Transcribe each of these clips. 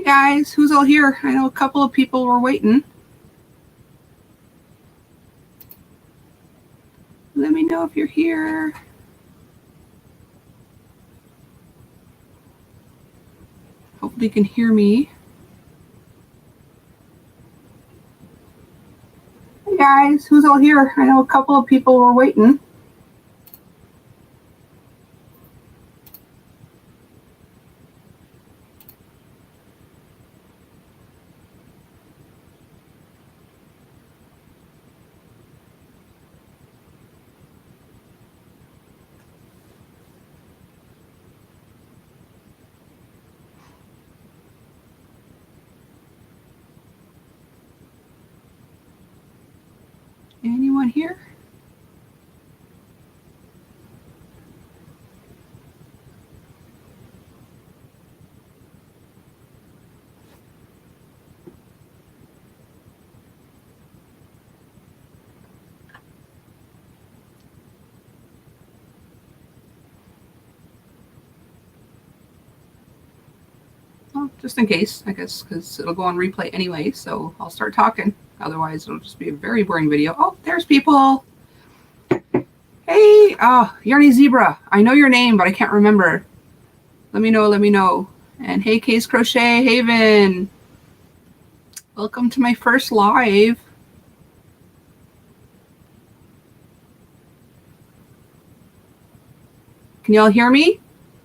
guys, who's all here? I know a couple of people were waiting. Let me know if you're here. Hopefully you can hear me. Hey guys, who's all here? I know a couple of people were waiting. Anyone here? Well, just in case, I guess, because it'll go on replay anyway, so I'll start talking. Otherwise, it'll just be a very boring video. Oh, there's people. Hey, Yarny Zebra. I know your name, but I can't remember. Let me know, let me know. And hey, Case Crochet Haven. Welcome to my first live. Can y'all hear me?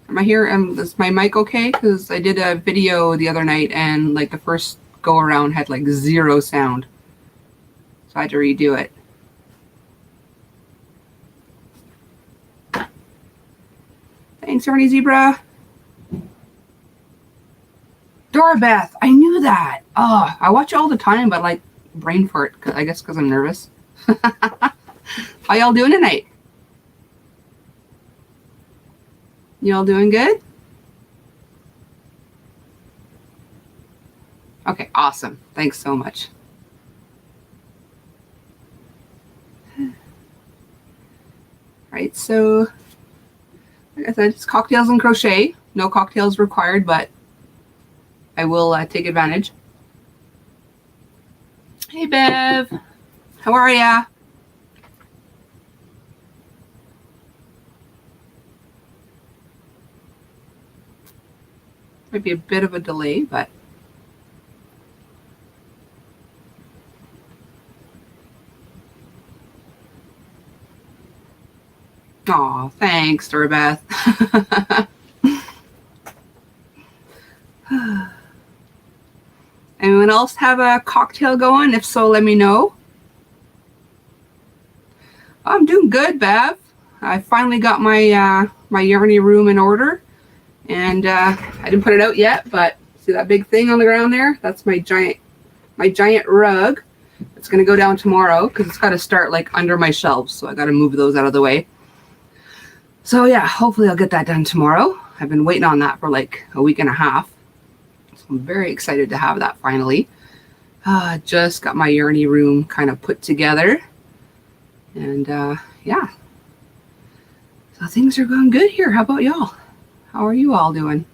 Am I here? Is my mic okay? Because I did a video the other night and like the first go around had like 0 sound. So I had to redo it. Thanks, Ernie Zebra. Dora Beth, I knew that. Oh, I watch you all the time, but like brain fart, I guess because I'm nervous. How y'all doing tonight? Y'all doing good? Okay, awesome. Thanks so much. Right, so like I said, it's cocktails and crochet. No cocktails required, but I will take advantage. Hey, Bev. How are ya? Might be a bit of a delay, but aw, thanks, Dorbeth. Anyone else have a cocktail going? If so, let me know. I'm doing good, Bev. I finally got my my Yarny room in order, and I didn't put it out yet, but see that big thing on the ground there? That's my giant rug. It's gonna go down tomorrow because it's got to start like under my shelves, so I got to move those out of the way. So yeah, hopefully I'll get that done tomorrow. I've been waiting on that for like a week and a half. So I'm very excited to have that finally. Just got my Yarny room kind of put together. And yeah. So things are going good here. How about y'all? How are you all doing?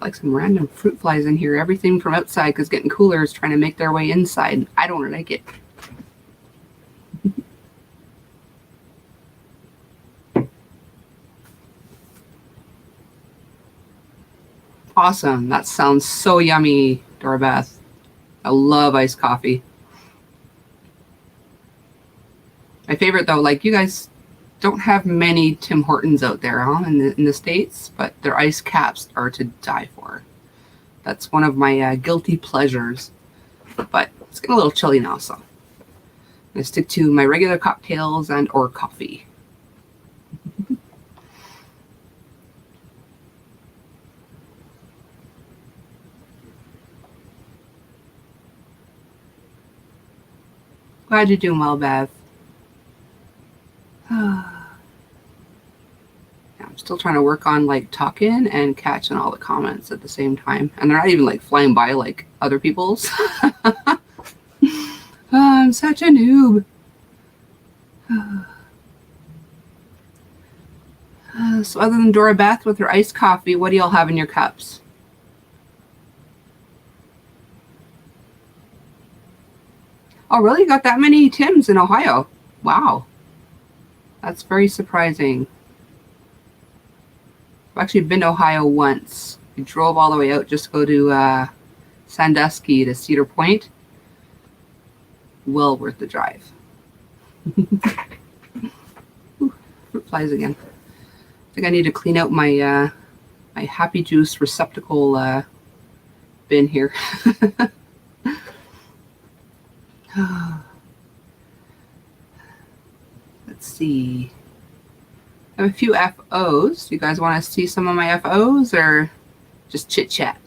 Like some random fruit flies in here. Everything from outside, because getting cooler, is trying to make their way inside. I don't like it. Awesome. That sounds so yummy, Dorbeth. I love iced coffee. My favorite though, like you guys don't have many Tim Hortons out there, huh, in the States, but their ice caps are to die for. That's one of my guilty pleasures. But it's getting a little chilly now, so I'm gonna stick to my regular cocktails and or coffee. Glad you're doing well, Bev. I'm still trying to work on like talking and catching all the comments at the same time, and they're not even like flying by like other people's. Oh, I'm such a noob. So other than Dora Beth with her iced coffee, what do y'all have in your cups? Oh, really? You got that many Tims in Ohio? Wow. That's very surprising. I've actually been to Ohio once. We drove all the way out just to go to Sandusky to Cedar Point. Well worth the drive. Ooh, fruit flies again. I think I need to clean out my my Happy Juice receptacle bin here. Let's see. I have a few FOs. Do you guys want to see some of my FOs or just chit chat?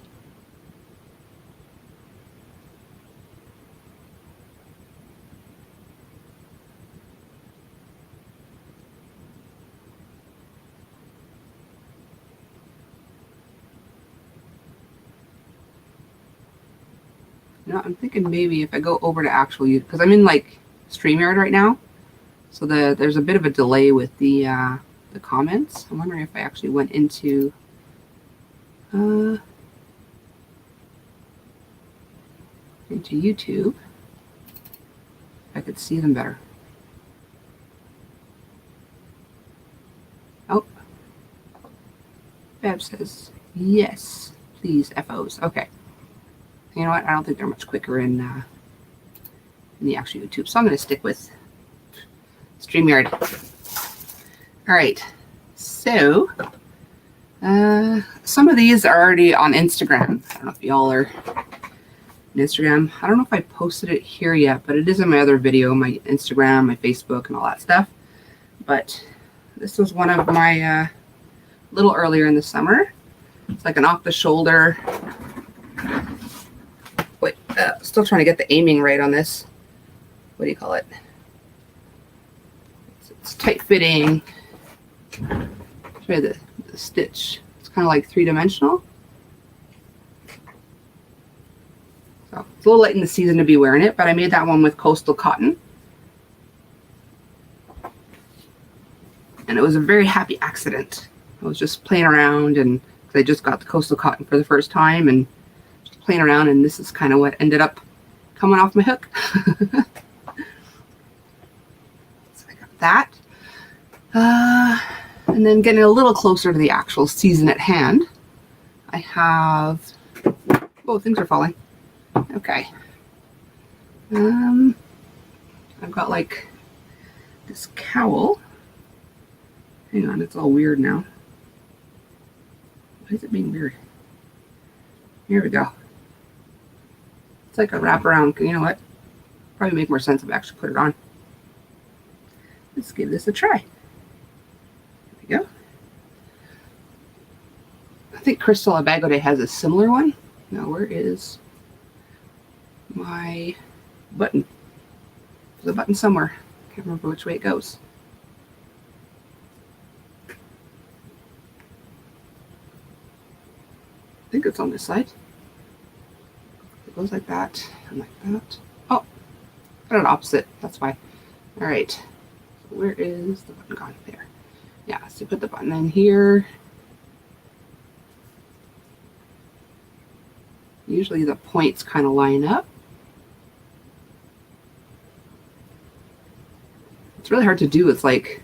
You know, I'm thinking maybe if I go over to actual YouTube, because I'm in like StreamYard right now, so there's a bit of a delay with the comments. I'm wondering if I actually went into YouTube, I could see them better. Oh, Bab says yes, please FOs. Okay. You know what? I don't think they're much quicker in the actual YouTube, so I'm going to stick with StreamYard. All right, so some of these are already on Instagram. I don't know if y'all are on Instagram. I don't know if I posted it here yet, but it is in my other video, my Instagram, my Facebook, and all that stuff. But this was one of my a little earlier in the summer. It's like an off-the-shoulder. Wait, still trying to get the aiming right on this. What do you call it? It's tight fitting. Try the stitch. It's kind of like three-dimensional. So it's a little late in the season to be wearing it, but I made that one with coastal cotton. And it was a very happy accident. I was just playing around, and I just got the coastal cotton for the first time and just playing around, and this is kind of what ended up coming off my hook. So I got that. And then getting a little closer to the actual season at hand, I have, oh, things are falling. Okay. I've got like this cowl. Hang on, it's all weird now. Why is it being weird? Here we go. It's like a wraparound. You know what? Probably make more sense if I actually put it on. Let's give this a try. There we go. I think Crystal Abagode has a similar one. Now, where is my button? There's a button somewhere. Can't remember which way it goes. I think it's on this side. It goes like that and like that. Oh, got it opposite. That's why. All right. So where is the button gone? There. Yeah, so put the button in here. Usually the points kind of line up. It's really hard to do. It's like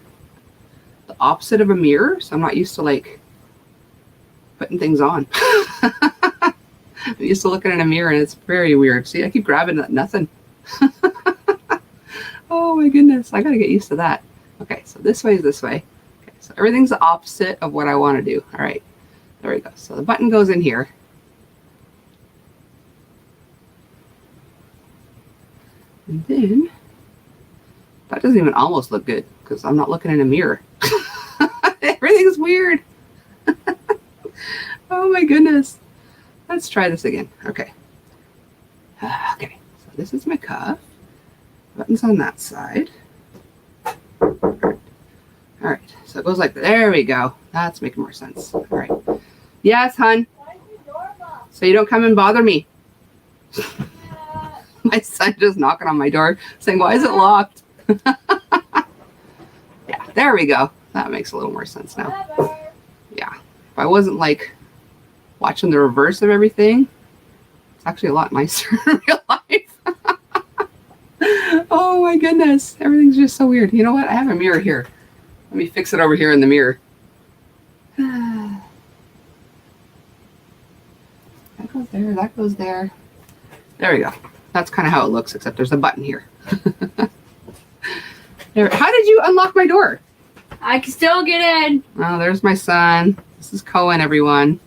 the opposite of a mirror. So I'm not used to like putting things on. I'm used to looking in a mirror and it's very weird. See, I keep grabbing that, nothing. Oh my goodness, I gotta get used to that. Okay, so this way is this way. Okay, so everything's the opposite of what I want to do. All right, there we go. So the button goes in here. And then, that doesn't even almost look good because I'm not looking in a mirror. Everything's weird. Oh my goodness. Let's try this again. Okay. Okay, so this is my cuff. Button's on that side. All right, so it goes like, there we go. That's making more sense. All right. Yes, hon. So you don't come and bother me. My son just knocking on my door saying, why is it locked? Yeah, there we go. That makes a little more sense now. Yeah, if I wasn't like watching the reverse of everything, it's actually a lot nicer in real life. Oh my goodness, everything's just so weird. You know what? I have a mirror here. Let me fix it over here in the mirror. That goes there, that goes there. There we go. That's kind of how it looks, except there's a button here. There. How did you unlock my door? I can still get in. Oh, there's my son. This is Cohen, everyone.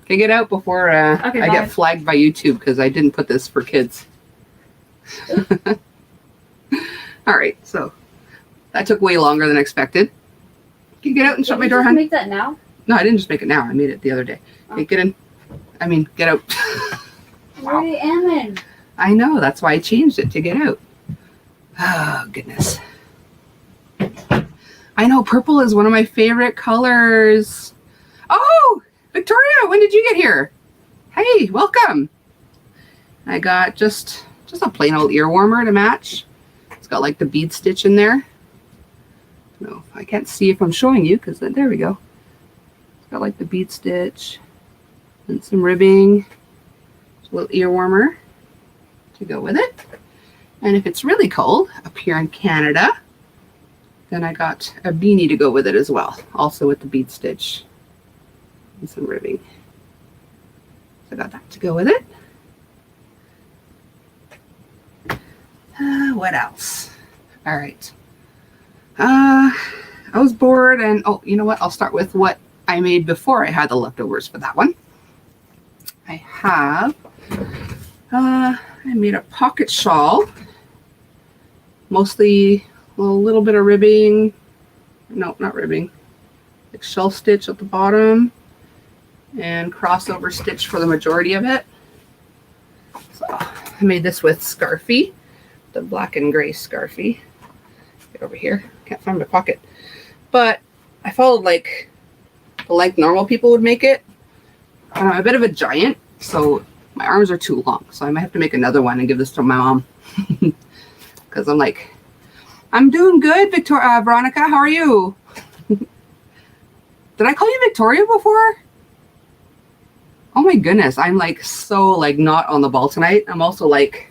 Okay, get out before I get flagged by YouTube because I didn't put this for kids. All right, so that took way longer than expected. Can you get out and shut my door, hon? Make that now? No, I didn't just make it now. I made it the other day. Okay, get in. I mean, get out. Wow. Where am I? I know. That's why I changed it to get out. Oh, goodness. I know. Purple is one of my favorite colors. Oh, Victoria, when did you get here? Hey, welcome. I got just a plain old ear warmer to match. It's got like the bead stitch in there. No, I can't see if I'm showing you because there we go. It's got like the bead stitch and some ribbing. A little ear warmer to go with it. And if it's really cold up here in Canada, then I got a beanie to go with it as well, also with the bead stitch and some ribbing. So I got that to go with it. What else? All right. I was bored and, oh, you know what? I'll start with what I made before I had the leftovers for that one. I made a pocket shawl, mostly a little bit of ribbing. No, not ribbing. Like shell stitch at the bottom and crossover stitch for the majority of it. So I made this with Scarfie, the black and gray Scarfie. Get over here. Can't find my pocket. But I followed like the length normal people would make it. I'm a bit of a giant, so my arms are too long. So I might have to make another one and give this to my mom. Because I'm like, I'm doing good, Veronica. How are you? Did I call you Victoria before? Oh my goodness. I'm like so like not on the ball tonight. I'm also like,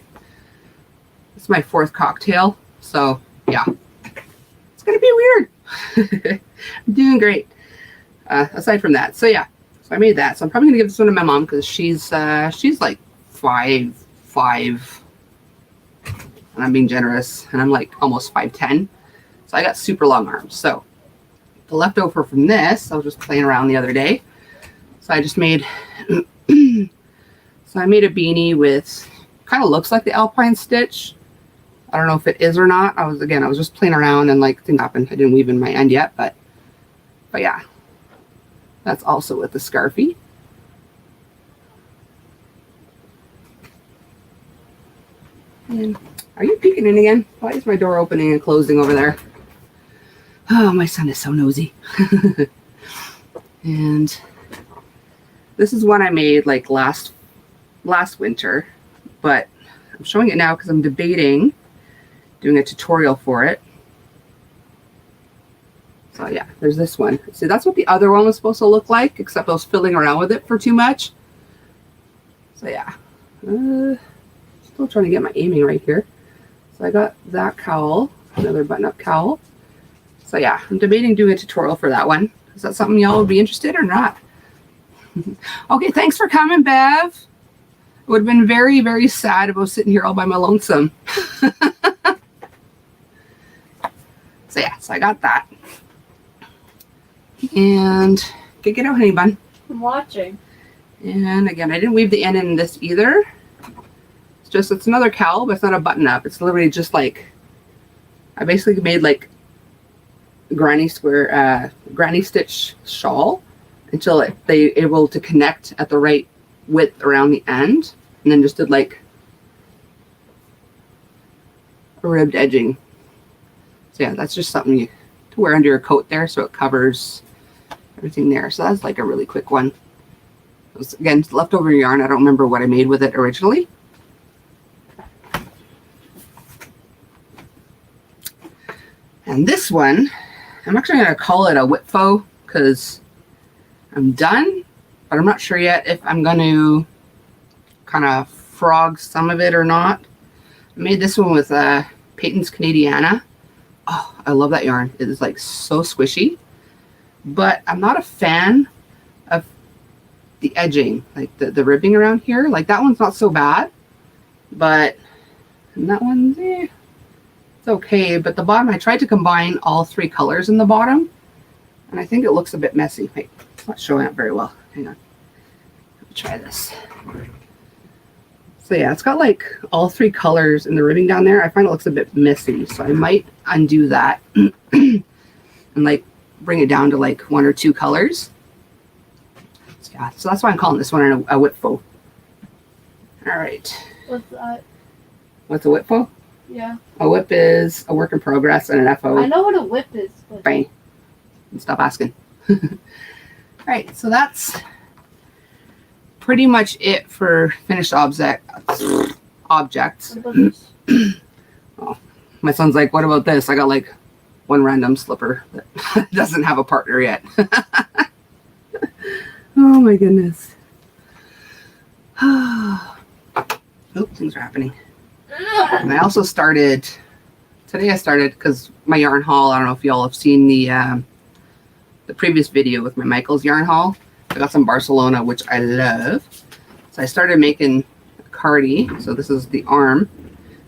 it's my 4th cocktail. So yeah, it's going to be weird. I'm doing great. Aside from that. So yeah. So I made that. So I'm probably gonna give this one to my mom because she's like 5'5", and I'm being generous, and I'm like almost 5'10". So I got super long arms. So the leftover from this, I was just playing around the other day. So I just made so I made a beanie with kind of looks like the alpine stitch. I don't know if it is or not. I was just playing around and like thing happened. I didn't weave in my end yet, but yeah. That's also with the Scarfie. And are you peeking in again? Why is my door opening and closing over there? Oh, my son is so nosy. And this is one I made like last winter, but I'm showing it now because I'm debating doing a tutorial for it. So yeah, there's this one. See, that's what the other one was supposed to look like, except I was fiddling around with it for too much. So yeah, still trying to get my aiming right here. So I got that cowl, another button-up cowl. So yeah, I'm debating doing a tutorial for that one. Is that something y'all would be interested or not? Okay, thanks for coming, Bev. It would have been very, very sad if I was sitting here all by my lonesome. So yeah, so I got that. And get out, honey bun. I'm watching. And again, I didn't weave the end in this either. It's another cowl, but it's not a button up. It's literally just like, I basically made like granny stitch shawl until they able to connect at the right width around the end, and then just did like a ribbed edging. So yeah, that's just something to wear under your coat there, so it covers everything there. So that's like a really quick one. It was, again, leftover yarn. I don't remember what I made with it originally. And this one, I'm actually going to call it a whip faux because I'm done, but I'm not sure yet if I'm going to kind of frog some of it or not. I made this one with Peyton's Canadiana. Oh, I love that yarn. It is like so squishy, but I'm not a fan of the edging, like the ribbing around here. Like that one's not so bad, but that one's it's okay. But the bottom, I tried to combine all 3 colors in the bottom, and I think it looks a bit messy. Wait, it's not showing up very well. Hang on. Let me try this. So yeah, it's got like all 3 colors in the ribbing down there. I find it looks a bit messy, so I might undo that and like bring it down to like 1 or 2 colors. So, yeah, so that's why I'm calling this one a whip faux. All right. What's that? What's a whip faux? Yeah. A whip is a work in progress, and an FO. I know what a whip is. But... Bang. Stop asking. All right, so that's pretty much it for finished objects. What about this? Oh, my son's like, what about this? I got like 1 random slipper that doesn't have a partner yet. Oh my goodness. Oh, things are happening. And I also started, today I started, because my yarn haul, I don't know if y'all have seen the previous video with my Michael's yarn haul. I got some Barcelona, which I love. So I started making a cardie. So this is the arm.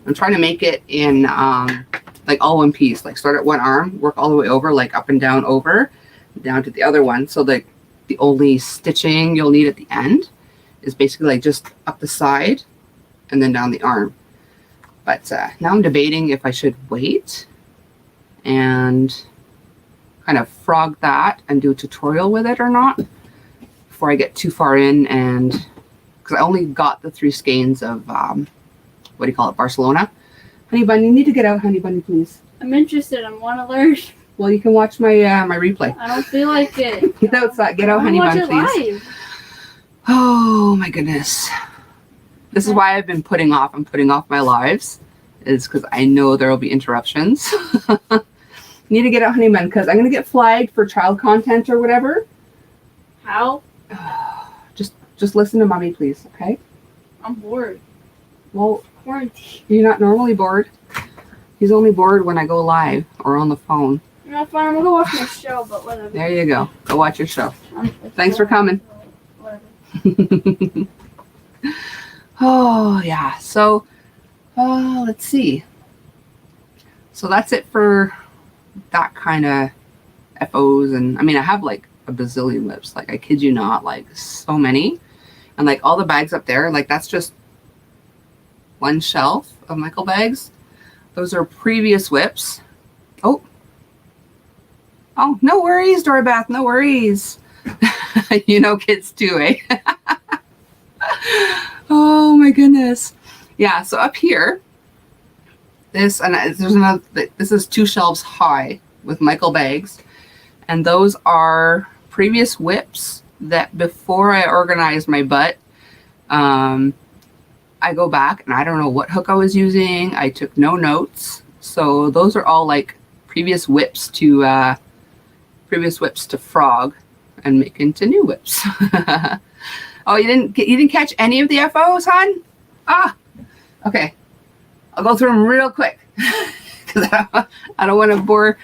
I'm trying to make it in like all one piece. Like start at one arm, work all the way over, like up and down over, down to the other one. So the only stitching you'll need at the end is basically like just up the side and then down the arm. But now I'm debating if I should wait and kind of frog that and do a tutorial with it or not before I get too far in. And because I only got the 3 skeins of what do you call it, Barcelona. Honey bunny, you need to get out, honey bunny, please. I'm interested. I want to learn. Well, you can watch my my replay. I don't feel like it. Get outside, get out, honey bunny, please. Live. Oh my goodness. This is why I've been putting off. I'm putting off my lives, is because I know there will be interruptions. Need to get out, honey bun, because I'm gonna get flagged for child content or whatever. How? Just listen to mommy, please. Okay. I'm bored. Well, Quarantine. you're not normally bored. He's only bored when I go live or on the phone. You know, fine. I'm gonna go watch my show, but whatever. There you go. Go watch your show. Thanks for boring. coming. Whatever. Oh yeah. So, let's see. So that's it for that kind of FOs. And I mean, I have like a bazillion whips. Like I kid you not, like so many. And like all the bags up there, like that's just 1 shelf of Michael bags. Those are previous whips. Oh, no worries, Dora Beth, no worries. You know kids too, eh? Oh my goodness. Yeah, so up here, this is 2 shelves high with Michael bags. And those are previous whips that before I organized my butt, I go back and I don't know what hook I was using. I took no notes. So those are all like previous whips to frog and make into new whips. Oh, you didn't catch any of the FOs, hon? Ah, okay. I'll go through them real quick because I don't want to bore.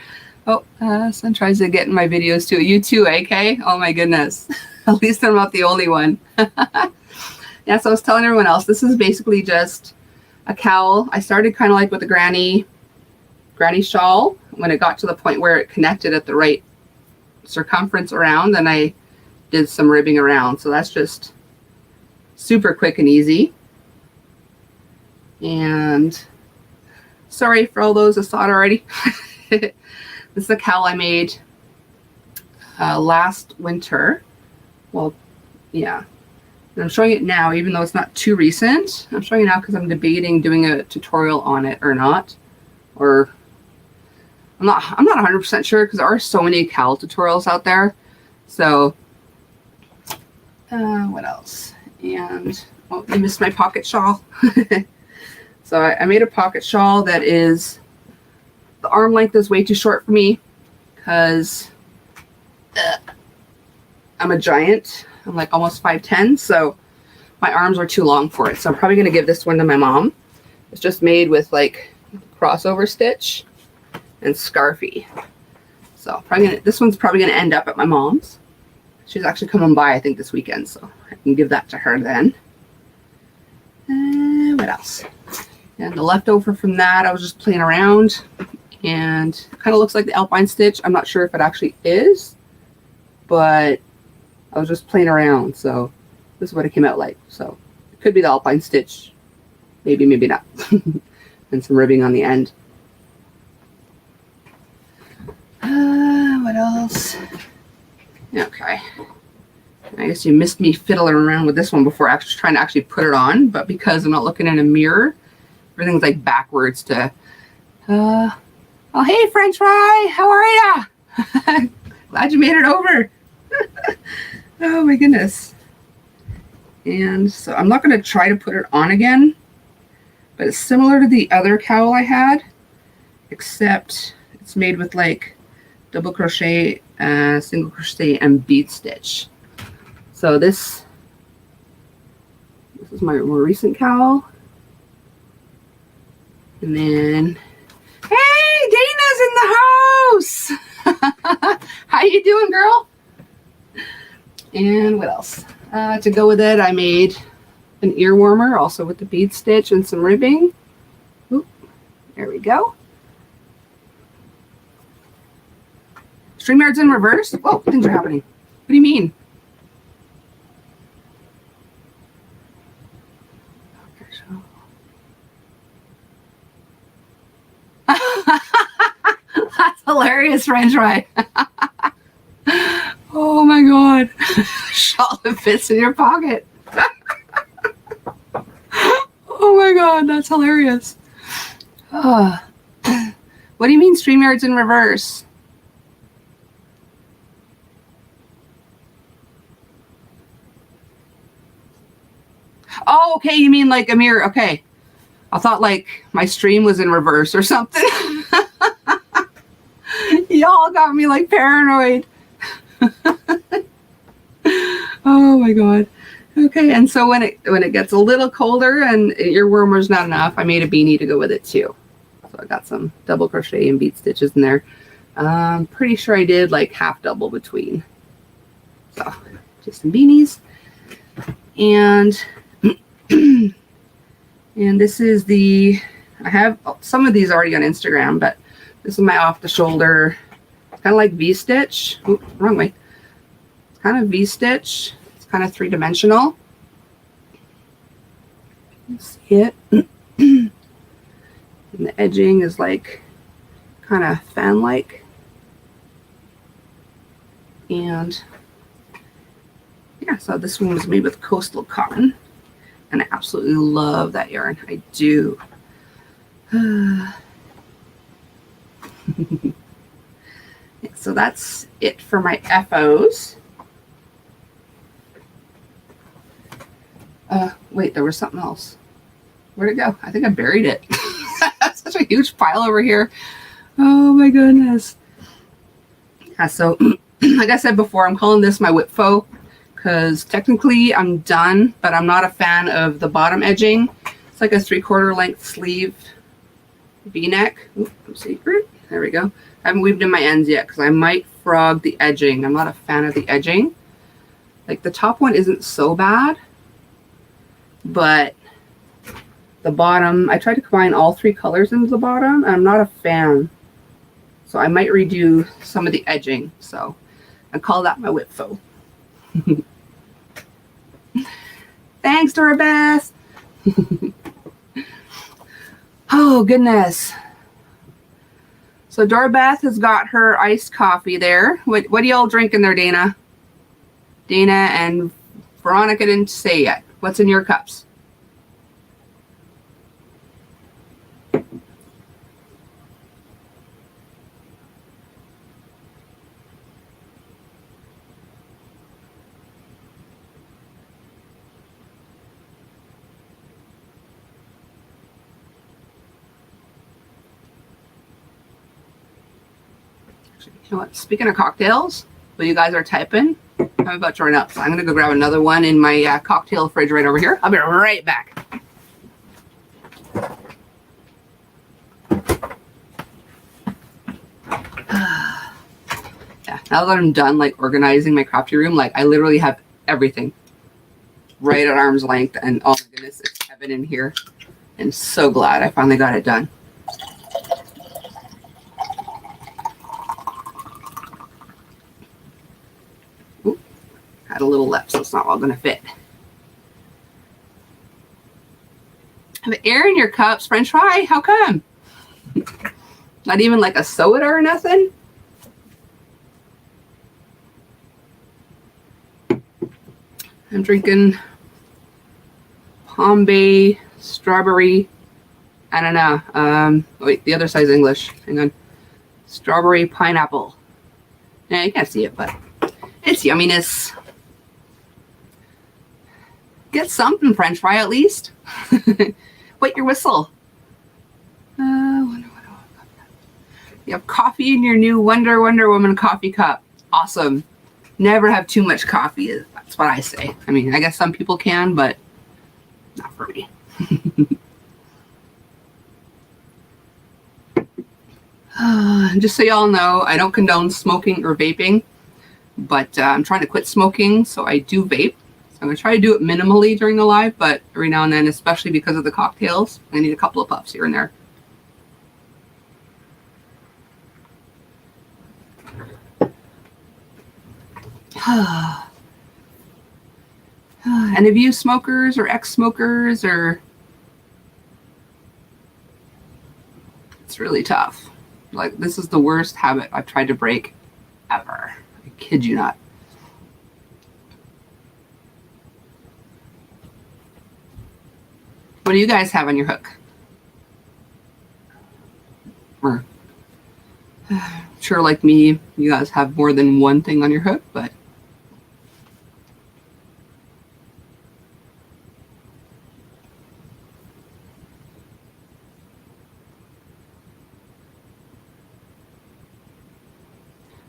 Oh, son tries to get in my videos too. You too, AK? Oh my goodness. At least I'm not the only one. Yeah, so I was telling everyone else, this is basically just a cowl. I started kind of like with a granny shawl. When it got to the point where it connected at the right circumference around, then I did some ribbing around. So that's just super quick and easy. And sorry for all those that saw it already. This is a cowl I made last winter. Well, yeah. And I'm showing it now, even though it's not too recent. I'm showing it now because I'm debating doing a tutorial on it or not. Or I'm not 100% sure because there are so many cowl tutorials out there. So what else? And oh, I missed my pocket shawl. So I made a pocket shawl that is, the arm length is way too short for me because I'm a giant. I'm like almost 5'10", so my arms are too long for it. So I'm probably going to give this one to my mom. It's just made with like crossover stitch and scarfy. So this one's probably going to end up at my mom's. She's actually coming by, I think, this weekend, so I can give that to her then. And what else? And the leftover from that, I was just playing around, and it kind of looks like the alpine stitch. I'm not sure if it actually is, but I was just playing around, so this is what it came out like. So it could be the alpine stitch, maybe, maybe not. And some ribbing on the end. What else? Okay. I guess you missed me fiddling around with this one before actually trying to actually put it on, but because I'm not looking in a mirror, everything's like backwards to, oh, hey, French fry, how are ya? Glad you made it over. Oh my goodness. And so I'm not going to try to put it on again, but it's similar to the other cowl I had, except it's made with like double crochet, single crochet, and bead stitch. So this is my more recent cowl. And then, hey, Dana's in the house. How you doing, girl? And what else? To go with it, I made an ear warmer, also with the bead stitch and some ribbing. Oop, there we go. StreamYard's in reverse? Whoa, things are happening. What do you mean? That's hilarious, French fry. Oh my god. Shawl that fits in your pocket. Oh my god, that's hilarious. What do you mean StreamYard's in reverse? Oh, okay, you mean like a mirror. Okay. I thought like my stream was in reverse or something. Y'all got me like paranoid. Oh my god. Okay, and so when it gets a little colder and your warmer's not enough, I made a beanie to go with it too. So I got some double crochet and bead stitches in there. I'm pretty sure I did like half double between. So just some beanies. And and this is I have some of these already on Instagram, but this is my off the shoulder, kind of like V-stitch. Oops, wrong way. It's kind of V-stitch. It's kind of three-dimensional. You see it? And the edging is like kind of fan-like. And yeah, so this one was made with coastal cotton. And I absolutely love that yarn. I do. So that's it for my FOs. Wait, there was something else. Where'd it go? I think I buried it. That's such a huge pile over here. Oh my goodness. Yeah, so like I said before, I'm calling this my whip faux because technically I'm done, but I'm not a fan of the bottom edging. It's like a 3/4 length sleeve V-neck. Secret. There we go. I haven't weaved in my ends yet because I might frog the edging. I'm not a fan of the edging. Like the top one isn't so bad, but the bottom, I tried to combine all three colors into the bottom, and I'm not a fan. So I might redo some of the edging. So I call that my whip faux. Thanks, Dora Beth. Oh, goodness. So Dora Beth has got her iced coffee there. What are y'all drinking there, Dana? Dana and Veronica didn't say yet. What's in your cups? You know what? Speaking of cocktails, while you guys are typing, I'm about to run up. So I'm going to go grab another one in my cocktail fridge right over here. I'll be right back. Yeah, now that I'm done like organizing my crafty room, like I literally have everything right at arm's length, and oh my goodness, it's heaven in here. I'm so glad I finally got it done. Ooh, had a little left, so it's not all gonna fit. Have air in your cups, French fry? How come? Not even like a soda or nothing? I'm drinking Palm Bay strawberry. I don't know. Wait, the other side's English. Hang on. Strawberry pineapple. Yeah, you can't see it, but it's yumminess. Get something, French fry, at least. Wait your whistle. You have coffee in your new Wonder Woman coffee cup. Awesome. Never have too much coffee. That's what I say. I mean, I guess some people can, but not for me. Just so y'all know, I don't condone smoking or vaping, but I'm trying to quit smoking, so I do vape. So I'm going to try to do it minimally during the live, but every now and then, especially because of the cocktails, I need a couple of puffs here and there. Any of you smokers or ex-smokers, or it's really tough. Like, this is the worst habit I've tried to break ever. I kid you not. What do you guys have on your hook? Or, sure, like me, you guys have more than one thing on your hook, but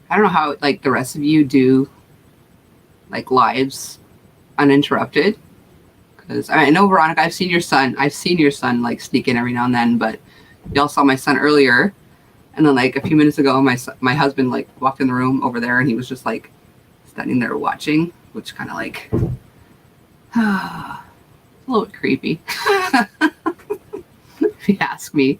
I don't know how like the rest of you do like lives uninterrupted, because I know, Veronica, I've seen your son like sneak in every now and then, but y'all saw my son earlier, and then like a few minutes ago my husband like walked in the room over there, and he was just like standing there watching, which kind of like a little bit creepy if you ask me.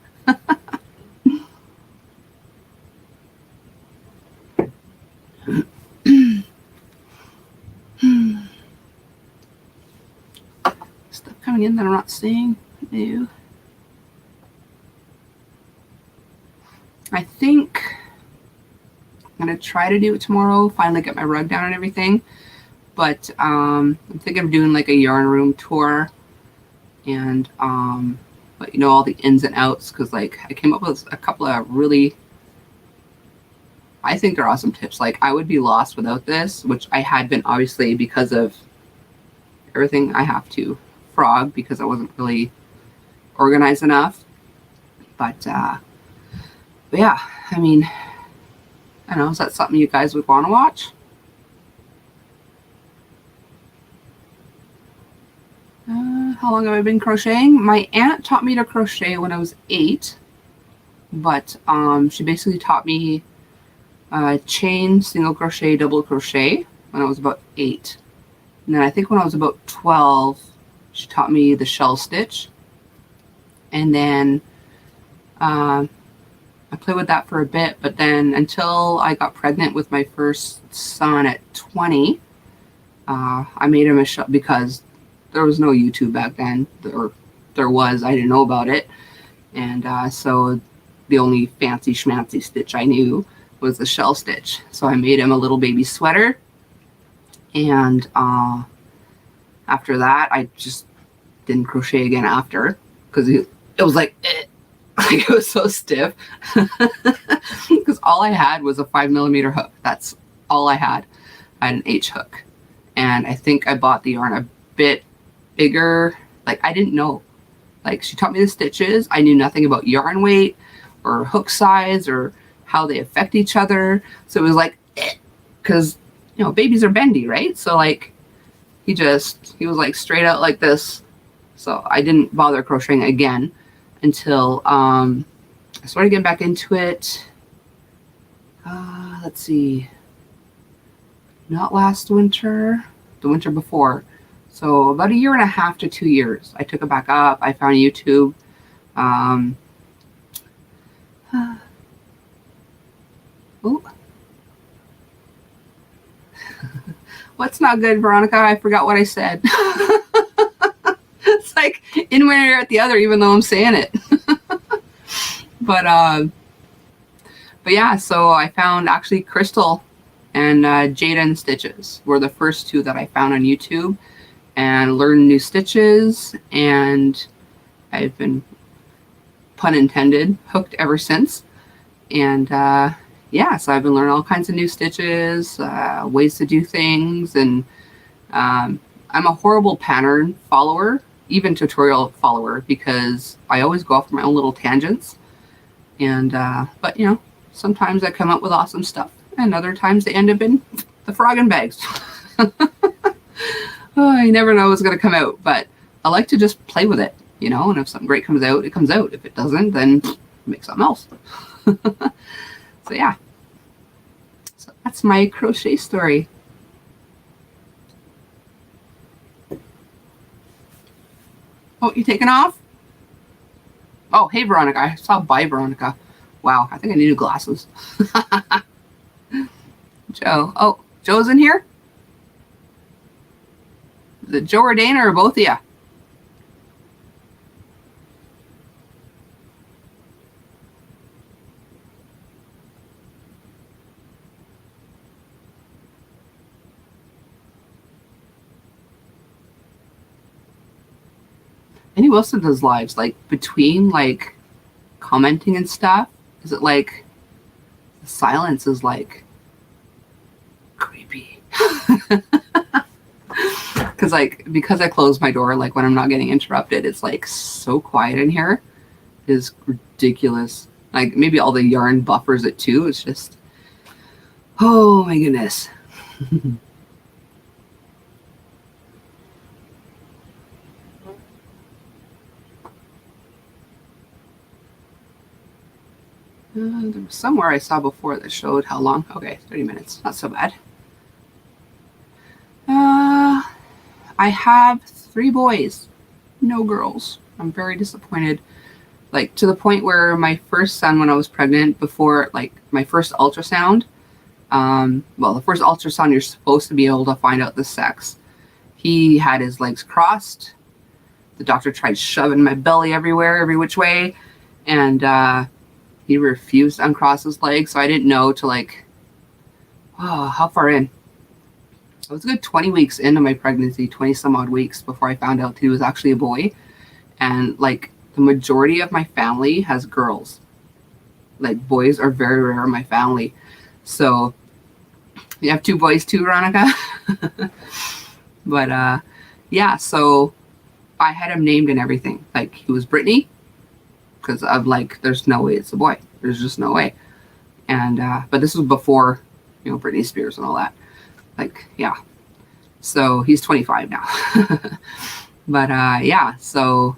Stuff coming in that I'm not seeing. Ew. I think I'm going to try to do it tomorrow, finally get my rug down and everything. But I'm thinking of doing like a yarn room tour, and but you know, all the ins and outs, because like I came up with a couple of really, I think they're awesome tips. Like, I would be lost without this, which I had been, obviously, because of everything I have to frog, because I wasn't really organized enough. But yeah, I mean, I don't know, is that something you guys would want to watch? How long have I been crocheting? My aunt taught me to crochet when I was 8, but she basically taught me chain, single crochet, double crochet when I was about 8. And then I think when I was about 12, she taught me the shell stitch. And then I played with that for a bit, but then until I got pregnant with my first son at 20, I made him a shell, because there was no YouTube back then, or there was, I didn't know about it. And so the only fancy schmancy stitch I knew was the shell stitch. So I made him a little baby sweater, and after that I just didn't crochet again after, because it was like it was so stiff, because all I had was a 5mm hook. That's all I had. I had an H hook, and I think I bought the yarn a bit bigger. Like, I didn't know, like, she taught me the stitches. I knew nothing about yarn weight or hook size or how they affect each other. So it was like, because, you know, babies are bendy, right? So like, he was like straight out like this. So I didn't bother crocheting again until I started getting back into it. Let's see, not last winter, the winter before. So about 1.5 to 2 years, I took it back up. I found YouTube. What's not good, Veronica? I forgot what I said. It's like in one ear at the other, even though I'm saying it. But yeah, so I found actually Crystal and Jaden stitches were the first two that I found on YouTube and learned new stitches, and I've been, pun intended, hooked ever since. And yeah, so I've been learning all kinds of new stitches, ways to do things, and I'm a horrible pattern follower, even tutorial follower, because I always go off my own little tangents. And but you know, sometimes I come up with awesome stuff, and other times they end up in the frogging bags. Oh, you never know what's going to come out, but I like to just play with it, you know, and if something great comes out, it comes out. If it doesn't, then make something else. So yeah, so that's my crochet story. Oh, you taking off? Oh, hey, Veronica. I saw bye, Veronica. Wow, I think I need new glasses. Joe. Oh, Joe's in here? Is it Joe or Dana or both of you? Anyone else that does lives, like between like commenting and stuff, is it like the silence is like creepy? because I close my door, like when I'm not getting interrupted, it's like so quiet in here. It is ridiculous. Like maybe all the yarn buffers it too. It's just, oh my goodness. There was somewhere I saw before that showed how long. Okay, 30 minutes. Not so bad. I have 3 boys, no girls. I'm very disappointed. Like to the point where my first son, when I was pregnant, before like my first ultrasound, well, the first ultrasound you're supposed to be able to find out the sex. He had his legs crossed. The doctor tried shoving my belly everywhere, every which way, and he refused to uncross his legs, so I didn't know to like, oh, how far in. I was a good 20 weeks into my pregnancy, 20 some odd weeks before I found out he was actually a boy. And like the majority of my family has girls. Like boys are very rare in my family. So you have 2 boys too, Veronica? But yeah, so I had him named and everything. Like he was Brittany, because I'm like, there's no way it's a boy. There's just no way. And but this was before, you know, Britney Spears and all that. Like, yeah. So he's 25 now. But yeah, so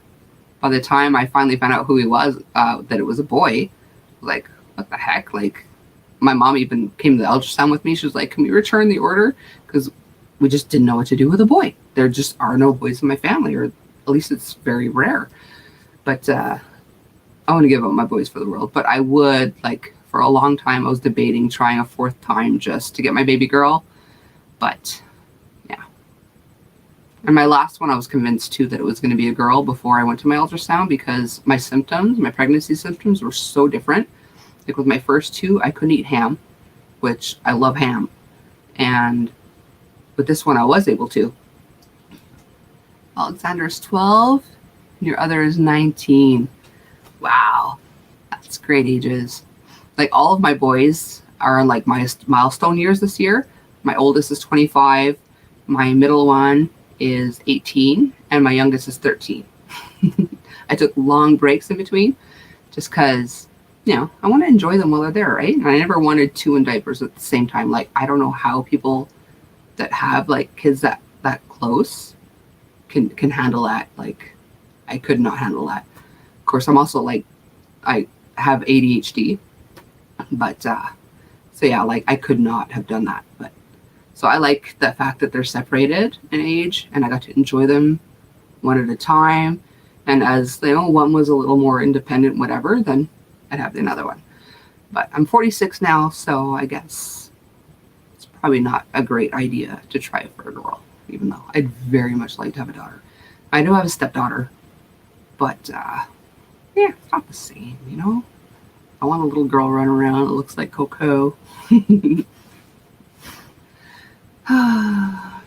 by the time I finally found out who he was, that it was a boy, like, what the heck? Like, my mom even came to the ultrasound with me. She was like, can we return the order? Because we just didn't know what to do with a boy. There just are no boys in my family, or at least it's very rare. But I want to give up my boys for the world. But I would, like, for a long time, I was debating trying a 4th time just to get my baby girl. But yeah. And my last one, I was convinced too that it was going to be a girl before I went to my ultrasound, because my symptoms, my pregnancy symptoms, were so different. Like with my first 2, I couldn't eat ham, which I love ham. And with this one, I was able to. Alexander's 12, and your other is 19. Wow, that's great ages. Like all of my boys are like my milestone years this year. My oldest is 25, my middle one is 18, and my youngest is 13. I took long breaks in between just because you know, I want to enjoy them while they're there, right? And I never wanted two in diapers at the same time. Like, I don't know how people that have like kids that close can handle that. Like, I could not handle that. Of course, I'm also like, I have ADHD, but so yeah, like I could not have done that. But so I like the fact that they're separated in age, and I got to enjoy them one at a time. And as you know, one was a little more independent, whatever, then I'd have another one. But I'm 46 now, so I guess it's probably not a great idea to try it for a girl, even though I'd very much like to have a daughter. I do have a stepdaughter, but yeah, it's not the same, you know? I want a little girl running around that looks like Coco. How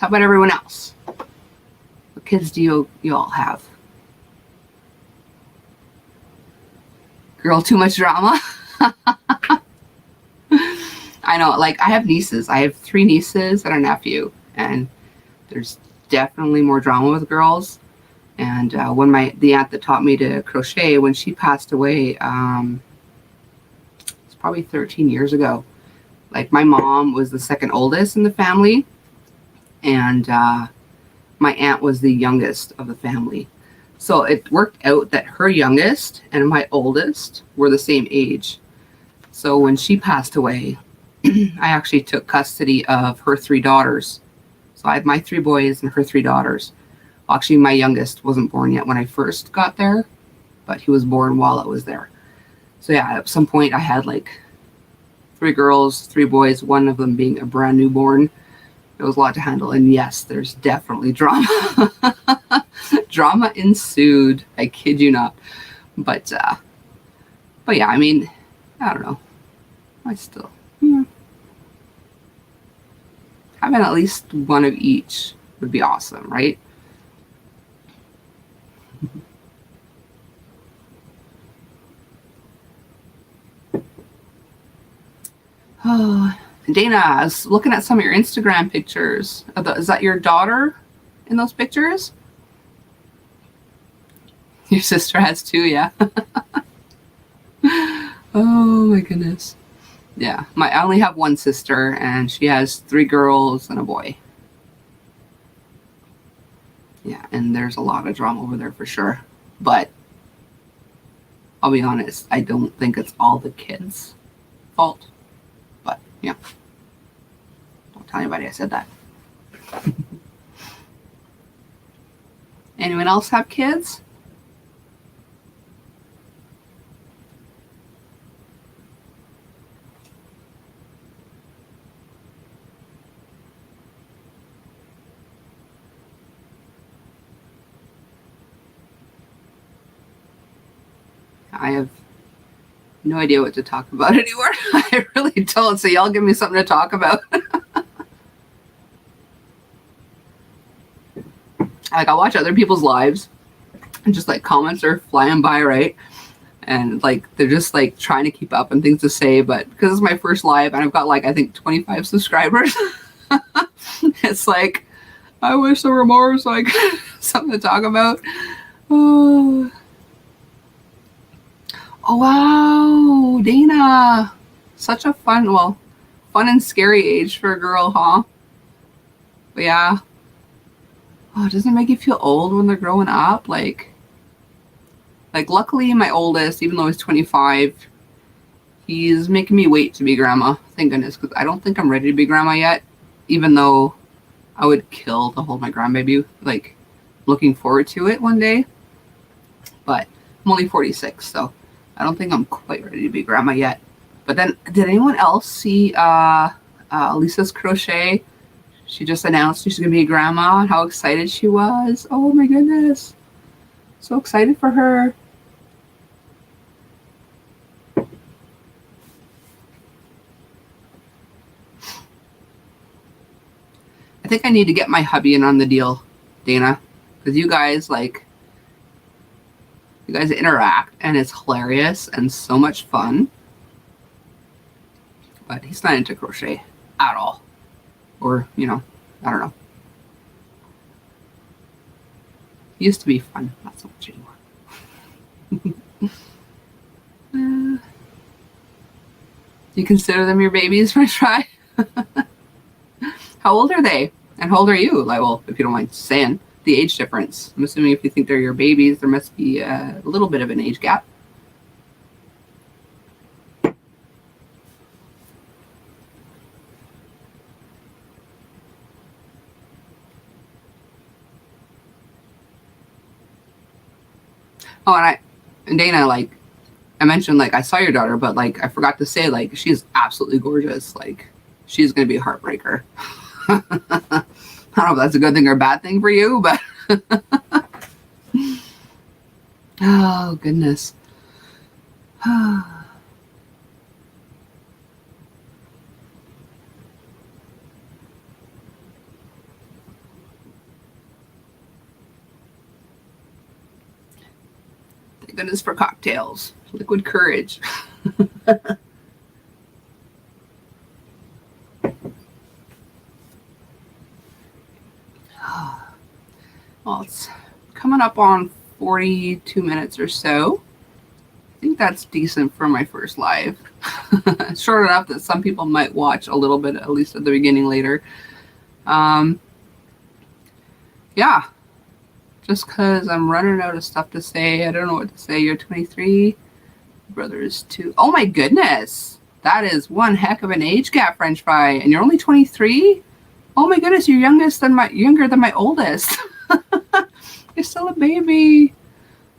about everyone else? What kids do you all have? Girl, too much drama? I know, like I have nieces. I have 3 nieces and a nephew, and there's definitely more drama with girls. And when the aunt that taught me to crochet, when she passed away, it's probably 13 years ago. Like my mom was the second oldest in the family, and my aunt was the youngest of the family. So it worked out that her youngest and my oldest were the same age. So when she passed away, I actually took custody of her 3 daughters. So I had my 3 boys and her 3 daughters. Well, actually, my youngest wasn't born yet when I first got there, but he was born while I was there. So yeah, at some point I had like 3 girls, 3 boys, one of them being a brand newborn. It was a lot to handle. And yes, there's definitely drama. Drama ensued. I kid you not. But yeah, I mean, I don't know. I still, having at least one of each would be awesome, right? Oh, Dana, I was looking at some of your Instagram pictures. Is that your daughter in those pictures? Your sister has 2, yeah. Oh my goodness. Yeah, I only have 1 sister, and she has 3 girls and a boy. Yeah, and there's a lot of drama over there for sure. But I'll be honest, I don't think it's all the kids' fault. But yeah, don't tell anybody I said that. Anyone else have kids? I have no idea what to talk about anymore. I really don't. So y'all give me something to talk about. Like I watch other people's lives and just like comments are flying by, right? And like they're just like trying to keep up and things to say, but because it's my first live and I've got like I think 25 subscribers, it's like I wish there were more so like something to talk about. Oh wow, Dana. Such a fun and scary age for a girl, huh? But yeah. Oh, doesn't it make you feel old when they're growing up? Like luckily my oldest, even though he's 25, he's making me wait to be grandma. Thank goodness, because I don't think I'm ready to be grandma yet, even though I would kill to hold my grandbaby. Like, looking forward to it one day. But I'm only 46, so I don't think I'm quite ready to be grandma yet. But then, did anyone else see Lisa's crochet? She just announced she's going to be a grandma and how excited she was. Oh my goodness. So excited for her. I think I need to get my hubby in on the deal, Dana. Because you guys interact and it's hilarious and so much fun. But he's not into crochet at all. Or, I don't know. He used to be fun, not so much anymore. Do you consider them your babies, French Fry? How old are they? And how old are you? Like, well, if you don't mind saying the age difference. I'm assuming if you think they're your babies, there must be a little bit of an age gap. Oh, and Dana, like, I mentioned, like, I saw your daughter, but, like, I forgot to say, like, she's absolutely gorgeous. Like, she's going to be a heartbreaker. I don't know if that's a good thing or a bad thing for you, but oh, goodness. Thank goodness for cocktails. Liquid courage. Well, it's coming up on 42 minutes or so. I think that's decent for my first live. Short enough that some people might watch a little bit, at least at the beginning later. Yeah. Just because I'm running out of stuff to say. I don't know what to say. You're 23. Brother is 2. Oh my goodness. That is one heck of an age gap, French Fry. And you're only 23? Oh my goodness, you're younger than my oldest. You're still a baby.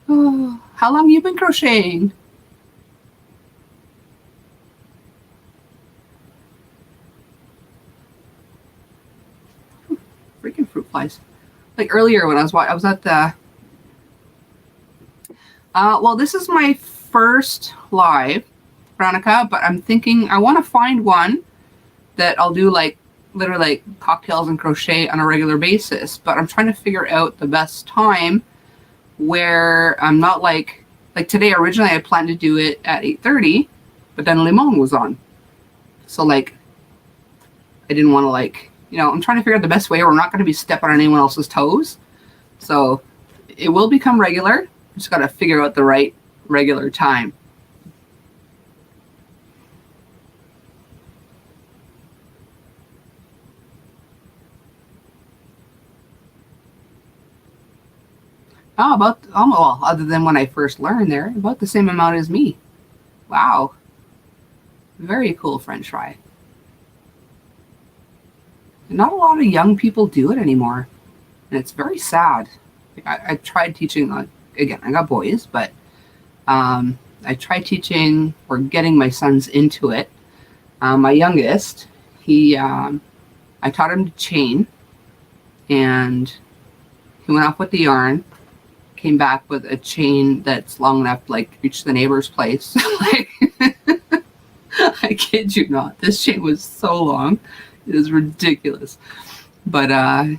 Oh, how long have you been crocheting? Freaking fruit flies. Like earlier when I was at the well, this is my first live, Veronica, but I'm thinking I want to find one that I'll do like literally like cocktails and crochet on a regular basis, but I'm trying to figure out the best time where I'm not like today. Originally I planned to do it at 8:30, but then Limon was on, so like I didn't want to like, you know, I'm trying to figure out the best way where we're not going to be stepping on anyone else's toes. So it will become regular. Just got to figure out the right regular time. Oh, well, other than when I first learned there, about the same amount as me. Wow. Very cool, French Fry. Not a lot of young people do it anymore. And it's very sad. I tried teaching, again, I got boys, but I tried teaching or getting my sons into it. My youngest, I taught him to chain, and he went off with the yarn, came back with a chain that's long enough to like reach the neighbor's place. Like, I kid you not, this chain was so long. It is ridiculous. But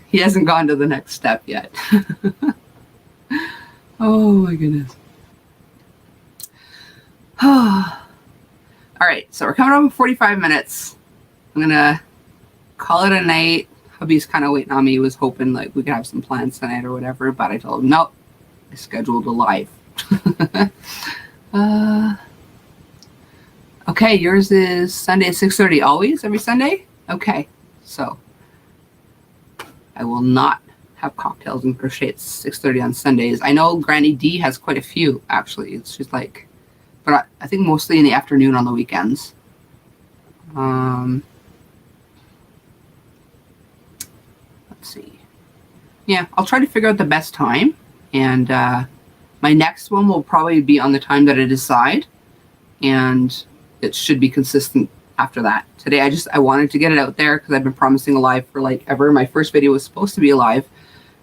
he hasn't gone to the next step yet. Oh my goodness. All right, so we're coming up in 45 minutes. I'm gonna call it a night. Hubby's kind of waiting on me. He was hoping like we could have some plans tonight or whatever, but I told him nope. I scheduled a live. Okay, yours is Sunday at 6:30 always, every Sunday? Okay, so I will not have cocktails and crochet at 6:30 on Sundays. I know Granny D has quite a few, actually. It's just like, but I think mostly in the afternoon on the weekends. Let's see. Yeah, I'll try to figure out the best time. And my next one will probably be on the time that I decide. And it should be consistent after that. Today, I wanted to get it out there because I've been promising a live for like ever. My first video was supposed to be a live,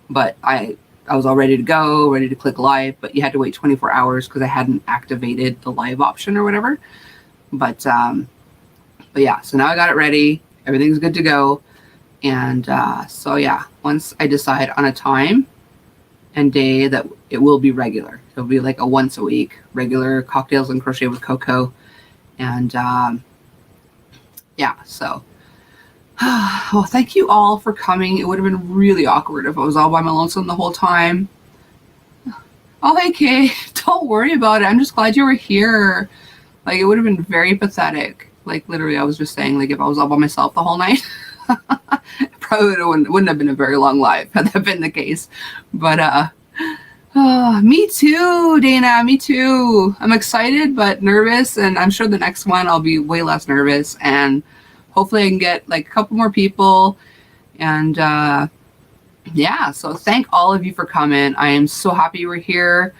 but I was all ready to go, ready to click live, but you had to wait 24 hours because I hadn't activated the live option or whatever. But yeah, so now I got it ready. Everything's good to go. And so yeah, once I decide on a time and day that it will be regular. It'll be like a once a week, regular cocktails and crochet with Coco. And yeah, so well, thank you all for coming. It would have been really awkward if I was all by my lonesome the whole time. Oh, hey, Kay, don't worry about it. I'm just glad you were here. Like, it would have been very pathetic Like literally, I was just saying, like if I was all by myself the whole night, probably wouldn't have been a very long live had that been the case. But me too, Dana. Me too. I'm excited but nervous, and I'm sure the next one I'll be way less nervous, and hopefully I can get like a couple more people. And yeah, so thank all of you for coming. I am so happy you were here.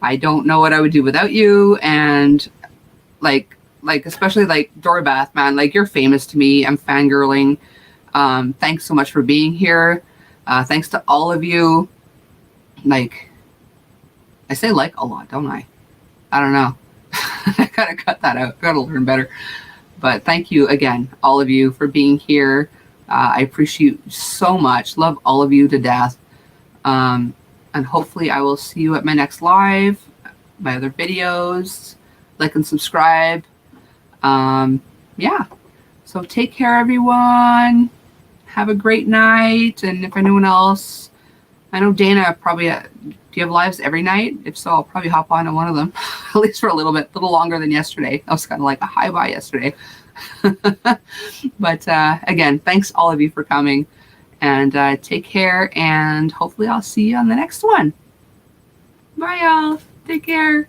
I don't know what I would do without you, and like especially like Dora Beth, man, like you're famous to me. I'm fangirling. Thanks so much for being here. Thanks to all of you. Like, I say like a lot, don't I? I don't know. I gotta cut that out. Gotta learn better. But thank you again, all of you, for being here. I appreciate you so much. Love all of you to death. And hopefully I will see you at my next live, my other videos. Like and subscribe. Yeah. So take care, everyone. Have a great night. And if anyone else, I know Dana probably, do you have lives every night? If so, I'll probably hop on to one of them, at least for a little bit, a little longer than yesterday. I was kind of like a hi-bye yesterday. But again, thanks all of you for coming, and take care, and hopefully I'll see you on the next one. Bye, y'all. Take care.